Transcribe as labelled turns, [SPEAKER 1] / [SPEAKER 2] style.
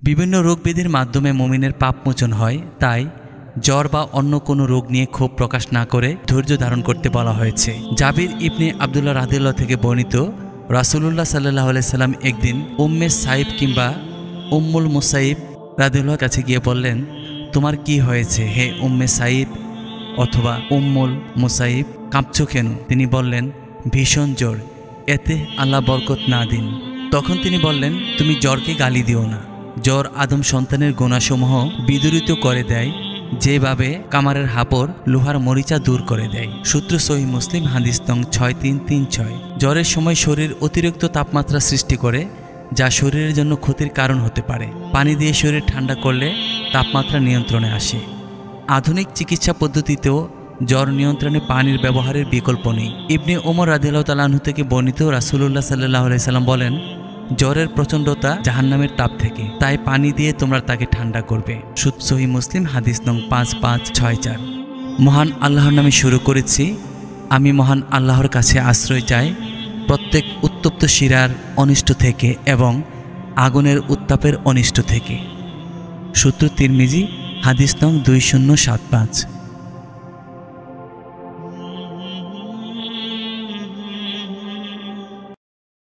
[SPEAKER 1] বিভিন্ন রোগ ব্যাধির মাধ্যমে মুমিনের পাপ মোচন হয়, তাই জ্বর বা অন্য কোনো রোগ নিয়ে ক্ষোভ প্রকাশ না করে ধৈর্য ধারণ করতে বলা হয়েছে। জাবির ইবনে আবদুল্লাহ রাদিয়াল্লাহু থেকে বর্ণিত, রাসূলুল্লাহ সাল্লাল্লাহু আলাইহি সাল্লাম একদিন উম্মে সাইব কিংবা উম্মুল মুসাইব রাদিয়াল্লাহুর কাছে গিয়ে বললেন, তোমার কি হয়েছে হে উম্মে সাইব অথবা উম্মুল মুসাইব, কাঁপছো কেন? তিনি বললেন, ভীষণ জ্বর, এতে আল্লাহ বরকত না দিন। তখন তিনি বললেন, তুমি জ্বরকে গালি দিও না। জ্বর আদম সন্তানের গুণাসমূহ বিদূরিত করে দেয়, যেভাবে কামারের হাপড় লোহার মরিচা দূর করে দেয়। সূত্র সহিহ মুসলিম, হাদিস নং 6336। জ্বরের সময় শরীর অতিরিক্ত তাপমাত্রা সৃষ্টি করে, যা শরীরের জন্য ক্ষতির কারণ হতে পারে। পানি দিয়ে শরীর ঠান্ডা করলে তাপমাত্রা নিয়ন্ত্রণে আসে। আধুনিক চিকিৎসা পদ্ধতিতেও জ্বর নিয়ন্ত্রণে পানির ব্যবহারের বিকল্প নেই। ইবনে ওমর রাদিয়াল্লাহু তাআলা আনহু থেকে বর্ণিত, রাসূলুল্লাহ সাল্লাল্লাহু আলাইহি সাল্লাম বলেন, জ্বরের প্রচণ্ডতা জাহান্নামের তাপ থেকে, তাই পানি দিয়ে তোমরা তাকে ঠান্ডা করবে। সহিহ মুসলিম, হাদিস নং 5564। মহান আল্লাহর নামে শুরু করেছি। আমি মহান আল্লাহর কাছে আশ্রয় চাই প্রত্যেক উত্তপ্ত শিরার অনিষ্ট থেকে এবং আগুনের উত্তাপের অনিষ্ট থেকে। সূত্র তিরমিজি, হাদিস নং 2075।